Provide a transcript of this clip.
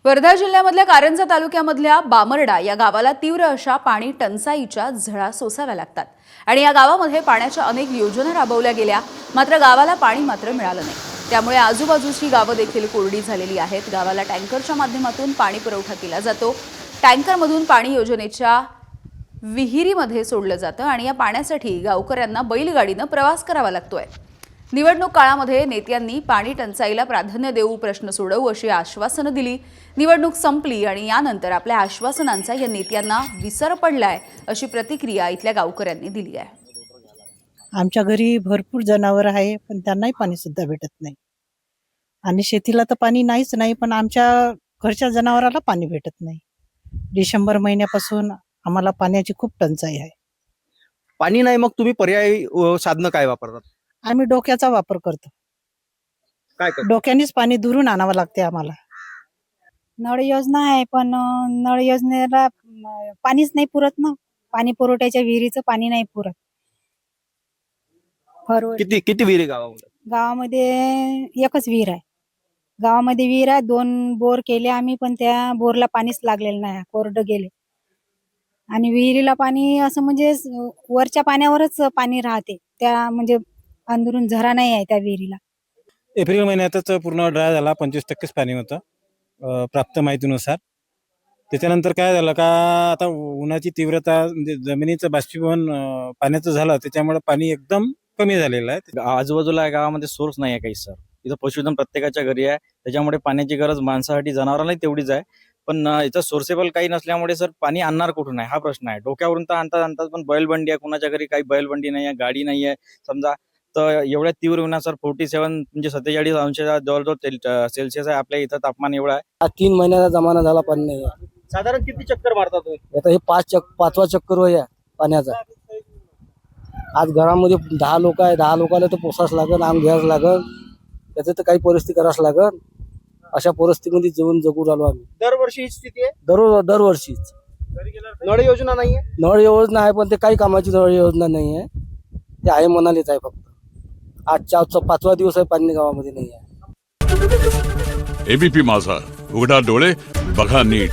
वर्धा जिल्ह्यामधल्या कारंजा तालुक्यामधल्या बामर्डा या गावाला तीव्र अशा पाणी टंचाईच्या झळा सोसाव्या लागतात आणि या गावामध्ये पाण्याच्या अनेक योजना राबवल्या गेल्या, मात्र गावाला पाणी मात्र मिळालं नाही। त्यामुळे आजूबाजूची गावं देखील कोरडी झालेली आहेत। गावाला टँकरच्या माध्यमातून पाणी पुरवठा केला जातो। टँकरमधून पाणी योजनेच्या विहिरीमध्ये सोडलं जातं आणि या पाण्यासाठी गावकऱ्यांना बैलगाडीनं प्रवास करावा लागतोय। निवडणूक काळामध्ये नेत्यांनी पाणी टंचाईला प्राधान्य देऊ, प्रश्न सोडवू अशी आश्वासनं दिली। निवडणूक संपली आणि यानंतर आपल्या आश्वासनांचा या नेत्यांना विसर पडलाय अशी प्रतिक्रिया इथल्या गावकऱ्यांनी दिली आहे। आमच्या घरी भरपूर जनावर आहे, पण त्यांनाही पाणी सुद्धा भेटत नाही आणि शेतीला तर पाणी नाहीच नाही, पण आमच्या घरच्या जनावराला पाणी भेटत नाही। डिसेंबर महिन्यापासून आम्हाला पाण्याची खूप टंचाई आहे। पाणी नाही, मग तुम्ही पर्यायी साधनं काय वापरतात? आम्ही डोक्याचा वापर करतो। काय करतात? डोक्यानेच पाणी दुरून आणावं लागते आम्हाला। नळ योजना आहे, पण नळ योजनेला पाणीच नाही पुरत ना। पाणी पुरवठ्याच्या विहिरीचं पाणी नाही पुरत। किती किती विहिरी गावामध्ये? गावामध्ये एकच विहीर आहे। गावामध्ये विहीर आहे, 2 बोर केले आम्ही, पण त्या बोरला पाणीच लागलेलं नाही, कोरडं गेले। आणि विहिरीला पाणी असं म्हणजे वरच्या पाण्यावरच पाणी राहते, त्या म्हणजे अंदरून झरा नाही आहे त्या विहिरीला। एप्रिल महिन्यातच पूर्ण ड्राय झाला, 25%च पाणी होतं प्राप्त माहितीनुसार। त्याच्यानंतर काय झालं का, आता उन्हाची तीव्रता म्हणजे जमिनीचं बाष्पीभवन पाण्याचं झालं, त्याच्यामुळे पाणी एकदम कमी झालेलं आहे। आजूबाजूला गावामध्ये सोर्स नाही आहे काही सर। इथं पशुधन प्रत्येकाच्या घरी आहे, त्याच्यामुळे पाण्याची गरज माणसासाठी, जनावरांनाही तेवढीच आहे। पण इथं सोर्सेबल काही नसल्यामुळे सर पाणी आणणार कुठून आहे हा प्रश्न आहे। डोक्यावरून तर आणतात, पण बैलबंडी आहे, कुणाच्या घरी काही बैलबंडी नाही आहे, गाडी नाही आहे समजा। तर एवढ्या तीव्र उन्हात सर 47 म्हणजे 47 अंश जवळजवळ सेल्सिअस आहे आपल्या इथं तापमान एवढं आहे। आज 3 महिन्याचा जमाना झाला, पाणी नाही आहे। साधारण किती चक्कर मारतात तुम्ही? आता हे पाचवा चक्कर आहे पाण्याचा। आज घरामध्ये 10 लोक आहे, 10 लोकांना तर पोसाच लागल, आम घ्यायच लागल, त्याचं तर काही परिस्थिती करावंच लागल। अशा परिस्थितीमध्ये जीवन जगू राहिलो आम्ही। दरवर्षी ही स्थिती आहे? दरवर्षीच। नळ योजना नाहीये? नळ योजना आहे, पण ते काही कामाची नळ योजना नाही आहे, ते आहे म्हणालीच आहे फक्त। आजचा 5वा दिवस आहे, पाणी गावामध्ये नाही आहे। एबीपी माझा, उघडा डोळे बघा नीट।